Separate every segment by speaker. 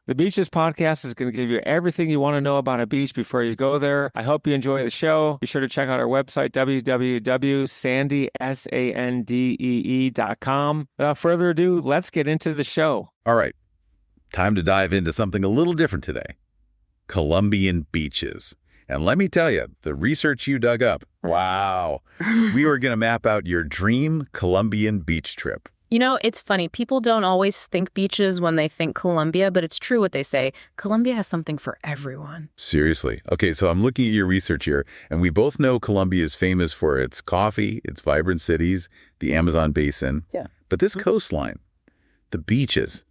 Speaker 1: The Beaches podcast is going to give you everything you want to know about a beach before you go there. I hope you enjoy the show. Be sure to check out our website, www.sandee.com. Without further ado, let's get into the show.
Speaker 2: All right, time to dive into something a little different today. Colombian beaches. And let me tell you, the research you dug up, wow. We were going to map out your dream Colombian beach trip.
Speaker 3: You know, it's funny. People don't always think beaches when they think Colombia, but it's true what they say. Colombia has something for everyone.
Speaker 2: Seriously. Okay, so I'm looking at your research here, and we both know Colombia is famous for its coffee, its vibrant cities, the Amazon basin.
Speaker 3: Yeah.
Speaker 2: But this coastline, the beaches,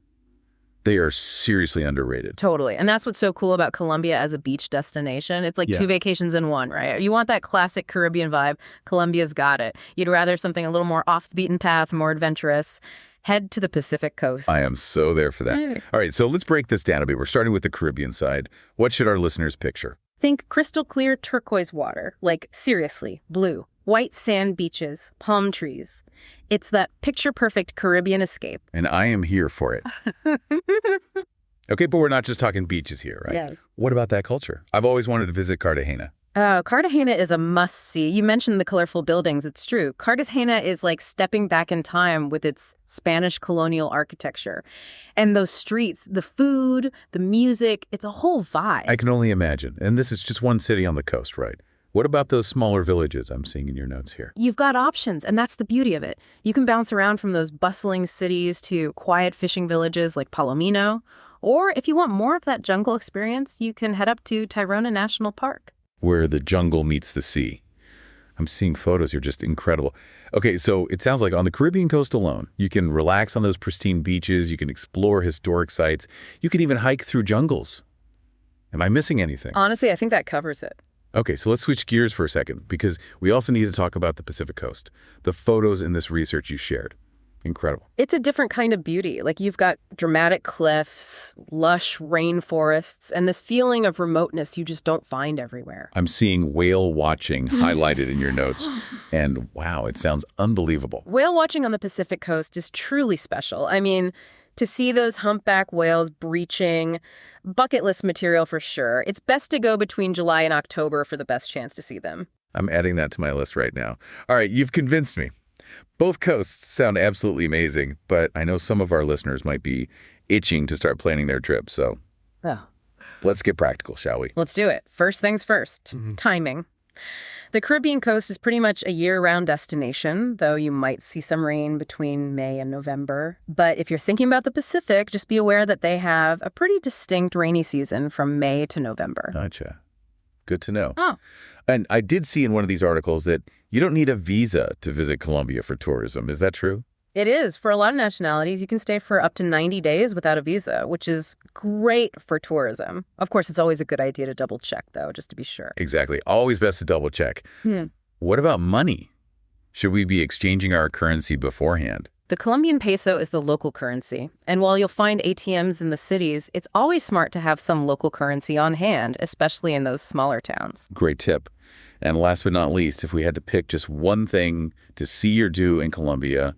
Speaker 2: they are seriously underrated.
Speaker 3: Totally. And that's what's so cool about Colombia as a beach destination. It's like two vacations in one, right? You want that classic Caribbean vibe. Colombia's got it. You'd rather something a little more off the beaten path, more adventurous. Head to the Pacific coast.
Speaker 2: I am so there for that. All right, so let's break this down a bit. We're starting with the Caribbean side. What should our listeners picture?
Speaker 3: Think crystal clear turquoise water, like seriously, blue. White sand beaches, palm trees. It's that picture-perfect Caribbean escape.
Speaker 2: And I am here for it. Okay, but we're not just talking beaches here, right?
Speaker 3: Yeah.
Speaker 2: What about that culture? I've always wanted to visit Cartagena.
Speaker 3: Cartagena is a must-see. You mentioned the colorful buildings. It's true. Cartagena is like stepping back in time with its Spanish colonial architecture. And those streets, the food, the music, it's a whole vibe.
Speaker 2: I can only imagine. And this is just one city on the coast, right? What about those smaller villages I'm seeing in your notes here?
Speaker 3: You've got options, and that's the beauty of it. You can bounce around from those bustling cities to quiet fishing villages like Palomino. Or if you want more of that jungle experience, you can head up to Tayrona National Park,
Speaker 2: where the jungle meets the sea. I'm seeing photos here, just incredible. Okay, so it sounds like on the Caribbean coast alone, you can relax on those pristine beaches, you can explore historic sites, you can even hike through jungles. Am I missing anything?
Speaker 3: Honestly, I think that covers it.
Speaker 2: Okay, so let's switch gears for a second, because we also need to talk about the Pacific coast. The photos in this research you shared. Incredible.
Speaker 3: It's a different kind of beauty. Like you've got dramatic cliffs, lush rainforests, and this feeling of remoteness you just don't find everywhere.
Speaker 2: I'm seeing whale watching highlighted in your notes. And wow, it sounds unbelievable.
Speaker 3: Whale watching on the Pacific coast is truly special. I mean, to see those humpback whales breaching, bucket list material for sure. It's best to go between July and October for the best chance to see them.
Speaker 2: I'm adding that to my list right now. All right, you've convinced me. Both coasts sound absolutely amazing, but I know some of our listeners might be itching to start planning their trip, so let's get practical, shall we?
Speaker 3: Let's do it. First things first, timing. The Caribbean coast is pretty much a year-round destination, though you might see some rain between May and November. But if you're thinking about the Pacific, just be aware that they have a pretty distinct rainy season from May to November.
Speaker 2: Gotcha. Good to know.
Speaker 3: Oh.
Speaker 2: And I did see in one of these articles that you don't need a visa to visit Colombia for tourism. Is that true?
Speaker 3: It is. For a lot of nationalities, you can stay for up to 90 days without a visa, which is great for tourism. Of course, it's always a good idea to double check, though, just to be sure.
Speaker 2: Exactly. Always best to double check. What about money? Should we be exchanging our currency beforehand?
Speaker 3: The Colombian peso is the local currency. And while you'll find ATMs in the cities, it's always smart to have some local currency on hand, especially in those smaller towns.
Speaker 2: Great tip. And last but not least, if we had to pick just one thing to see or do in Colombia,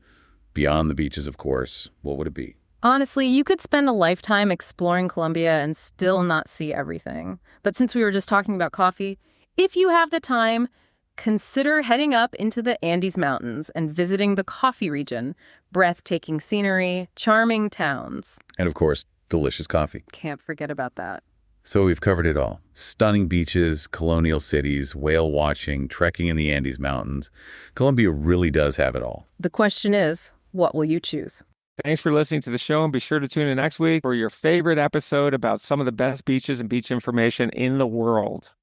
Speaker 2: beyond the beaches, of course, what would it be?
Speaker 3: Honestly, you could spend a lifetime exploring Colombia and still not see everything. But since we were just talking about coffee, if you have the time, consider heading up into the Andes Mountains and visiting the coffee region. Breathtaking scenery, charming towns.
Speaker 2: And of course, delicious coffee.
Speaker 3: Can't forget about that.
Speaker 2: So we've covered it all. Stunning beaches, colonial cities, whale watching, trekking in the Andes Mountains. Colombia really does have it all.
Speaker 3: The question is, what will you choose?
Speaker 1: Thanks for listening to the show, and be sure to tune in next week for your favorite episode about some of the best beaches and beach information in the world.